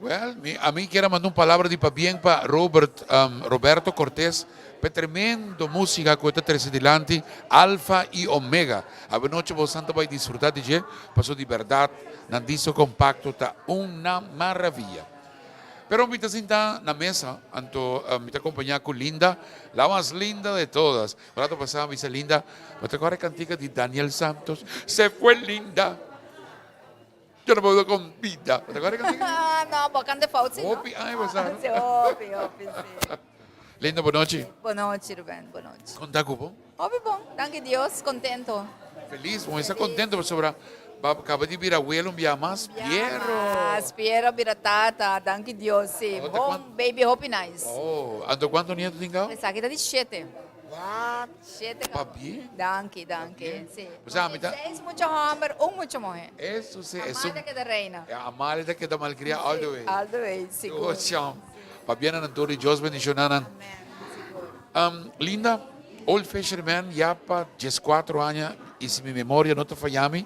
Well, a mí quiero mandar una palabra de bien para Roberto Cortés, para tremendo música que está adelante, Alfa y Omega. A noche vos santo vai disfrutar de je, pasó de verdad, nandizo compacto, está una maravilla. Pero me está na mesa, anto me está acompañada con Linda, la más linda de todas. El rato pasado me dice Linda, ¿me te acuerdas cantica de Daniel Santos? Se fue Linda. Yo no puedo con vida. ¿Te acuerdas cantica? Ah, no, bacana de falso, não? Opi, ai, você sabe. Sim, opi, sim. Linda, boa noite. Boa noite, Ruben, boa noite. Conta com bom? Opi, bom, danke Deus, contento. Feliz, vamos estar contento por sobre acaba de vir abuelo um dia mais Piero. Piero, biratata, danke Deus, sim. Outra Bom, quant- baby, hope nice. Oh, ando quanto nieto tem cá? Essa aqui tá de 7. What? 7, Papi? Danke, sim. Você sabe, tá? 6 muito hammer, muito morrer. Isso sim, é Amada que da reina. a malha que da malcria all the way. All the way, Oh, seguro. cham. Pabiana Nantori, Dios bendicionanan. Linda, Old Fisherman, já para 14 anos, e se minha memória não está falhando,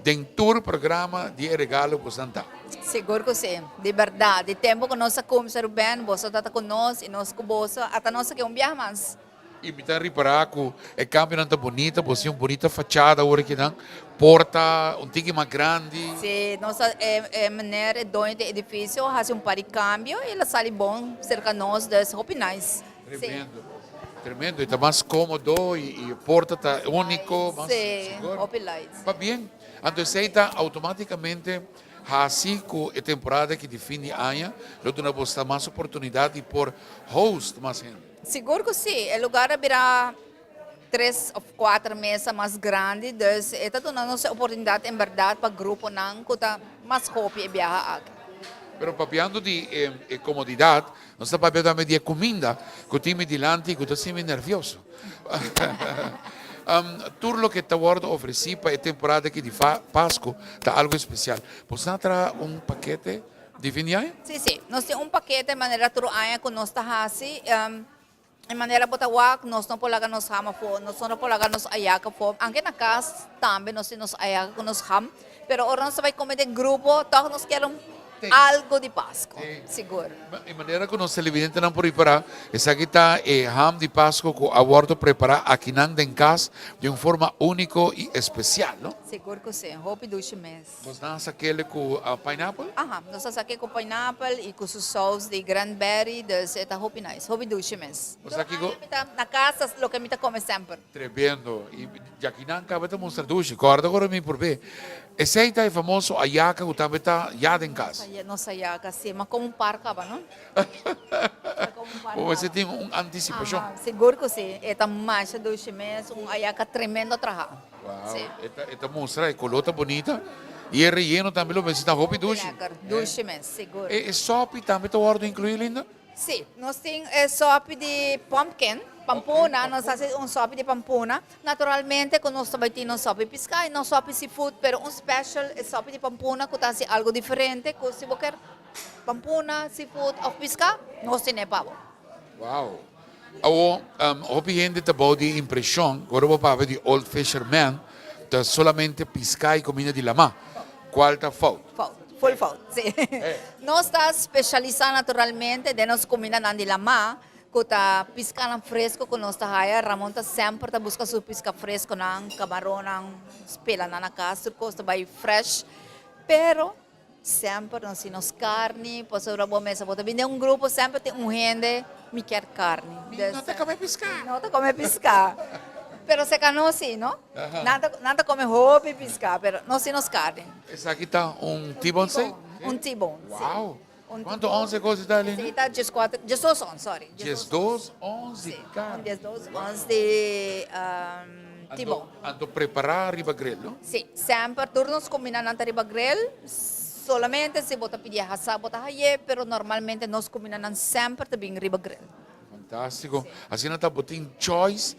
tem tour programa de regalo para Santa. Seguro que sim, de verdade. De tempo que nós começamos bem, você está conosco e nós com você, até nós que viajar mais. E me está reparar que é campeonato bonita, você uma bonita fachada, agora que não, porta, tique mais grande. Sim, nossa maneira de edifício, faz par de câmbio e ela sai bom cerca de nós, das hope nice. Tremendo, tremendo, está mais cômodo e porta está único, mais Sim, seguro. hope lights. Va bem, então aceita automaticamente assim que a temporada que define año, lo dona bosta mais oportunidade por host mais gente. Seguro que sim, o lugar virá 3 ou 4 mesas mais grandes, então está dando nossa oportunidade em verdade para o grupo não, que está mais hope e viajar aqui. Pero papiando de comodidade, nós estamos papiando também de comida, que o time delante, que está sempre nervioso. Tudo o que está oferecido para a temporada aqui de Páscoa está algo especial. Posso trazer paquete de fim de ano? Sim, nós temos paquete de maneira truanha que nós está assim, de maneira botawak, nós não podemos nos hama fo, nós não podemos nos ayaka fo. Aqui na casa também nós temos ayaka que nos ham, pero ora nós vai comer de grupo, então nós queremos algo de Páscoa, seguro. De maneira que nós televidentes não podem preparar, essa aqui está ham de Páscoa que o aborto preparar aqui em casa de uma forma única e especial, não? Seguro que sim, hope duche mês. Nós damos aquele com pineapple? Aham, nós estamos aqui com pineapple e com os sauce de cranberry, dus eta hope nice, hope duche mês. Nós aqui com Na casa, lo que me come sempre. tremendo. E aqui não acaba de mostrar duche. Guarda agora me por ver. Esse aí é famoso ayaca que também está já em casa. Nossa ayaka, sim, mas como parca ba, não? Ou você tem uma antecipação. Seguro que sim. Esta mancha do mês, ayaka tremendo trabalho. Uau, Sim. esta mostra é colota bonita. E é relleno também, lo visita roupa e duche. Duche mês, seguro. E sopa também está ordem incluir, linda? Sim, nós temos sopa de pumpkin, pampuna, nós fazemos sopa de pampuna. Naturalmente, quando nós também temos sopa de pescado, não sopa de seafood, pero special sopa de pampuna, que está algo diferente, que se você quer pampuna, seafood ou pescado, nós temos pavo. Uau! Ou, houve gente que tem de impressão, agora vou para de Old Fisherman, que solamente pescar e comida de lama. Qual está falta? Full food, sim. Nós estamos especializados naturalmente de nós comida de lama, que está pescando fresco, que nós está aí, Ramon está sempre está buscando sua pesca fresco, não, camarão, não, espelha na casa, costa vai fresh, pero sempre nós temos carne, pois eu vou mesa, vou vir um grupo, sempre tem gente que quer carne. Não está comendo pescar. Não está comendo pescar. Pero se cano sim, não? Nada come roupa e pescar, pero nós temos carne. Esse aqui está T-bone steak? T-bone, Uau! Um Quanto 11 coisas está ali? sim, está 12 on, sorry. 12, 11, cara. 12 ons de T-bone. Ando preparar riba grill, não? Sim, sempre turnos combinam na riba grill, solamente se bota pedir assar, bota haye, pero normalmente nós combinamos sempre também riba grill. Fantástico. Assim não está botando choice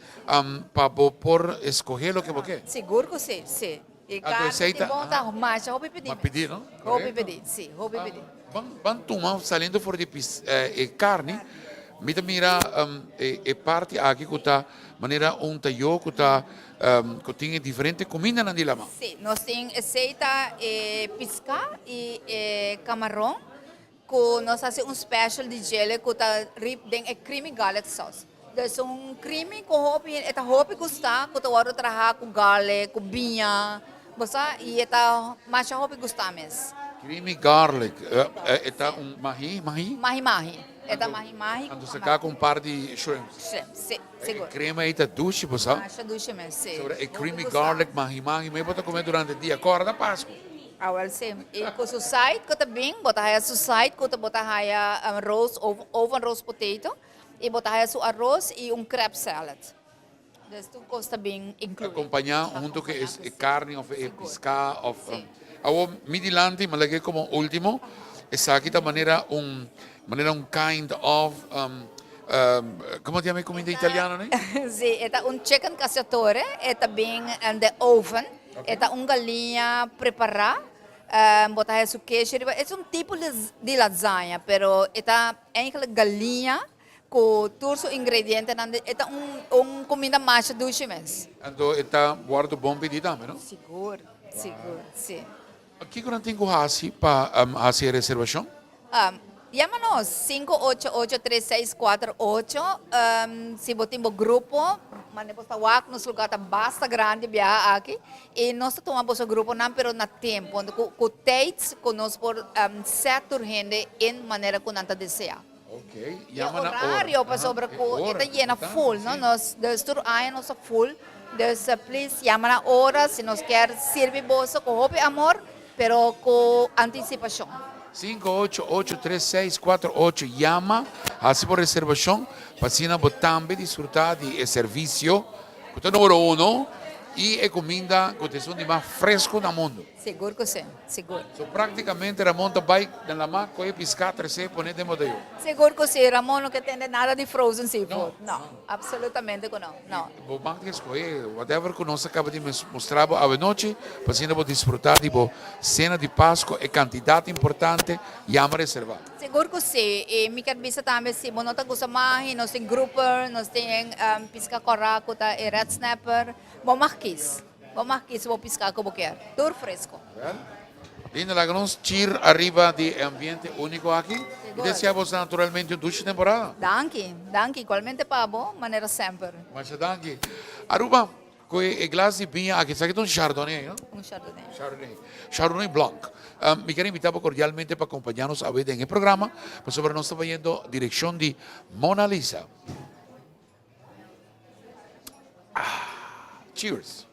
para por escolher o que você quer. Seguro que sim, sim. E A carne receita- de bom tá mais, roupa pedir. Mas pedir, não? Roupa pedir, sim, roupa pedir. Vamos tomar, saliendo fora de carne, mira parte aqui que está maneira tayo que está que tem diferente comida na dilama. Sim, nós temos receita pesca e camarão nós fazemos special de jelly com a rib den é creamy garlic sauce. Dus creamy com hopi, eta hopi gusta, com o outro trabalhar com garlic, com binha, basta e eta mais hopi gusta mes. Creamy garlic. Eta mahi. Mahi. Eta mahi. Quando se cá com um par de shrimps. Sim, seguro. Crema aí tá duche, você. Acha duche mes, sim. É creamy garlic, mahi. Mas bota comer durante o dia, agora da Páscoa. Awal sim. E com o side, com o bing, bota aí o side, com o bota aí roast, oven roast potato, e bota aí o arroz e crab salad. Dus tu costa bem incluído. Acompanhar junto que é carne ou pescar ou ao midilanti, mas lagi como último, essa aqui da maneira kind of como se chama comida italiana, né? Sim, é chicken cacciatore, é bem the oven, é galinha preparada. Botar isso queijo, é tipo de lasanha, pero é galinha com todos os ingredientes, é comida mais doce mesmo. Então, está guardo bom pedido também, não? Seguro, sim. Aqui que não tem que para fazer reservação? Llámanos 588-3648. Se você tem um grupo, mandemos para o nos lugar basta grande aqui. E nós tomamos o grupo não pero na tempo, com dates conosco por certo gente em maneira que não deseja. Ok. E horário para sobre que está llena full, não? Nós destur aí nós full. Dus please llama na hora se nós quer servir bolso com hope amor, pero com antecipação. 588-3648 llama, hace por reservación, para también disfrutar de servicio, que es número uno, y es comida que es más fresco del mundo. Seguro que sim, seguro. So, prácticamente Ramon vai na mar, coe piscar, trece, poner de modelo. Seguro que sim, Ramon não quer ter nada de frozen seafood. Não, absolutamente que não. O banco escolhe, whatever que nós acaba de mostrar a noite, para disfrutar de cena de Páscoa, é quantidade importante, llama reservar. Seguro que sim, e me quer dizer também se você não gosta mais, nós temos grouper, nós temos pisca coracuta e red snapper, bom marquês. Vamos aqui se vou piscar como quer. Tudo fresco. Linda Lagros, cheer arriba de ambiente único aqui. E deseamos naturalmente uma dulce temporada. Danke, igualmente para você, maneira sempre. Mas danke. Aruba, com o glass de vinho aqui, sabe que é um Chardonnay, não? Chardonnay Blanc. Me quero invitar cordialmente para acompanhar-nos a ver em programa, mas sobre nós estamos indo direção de Mona Lisa. Cheers.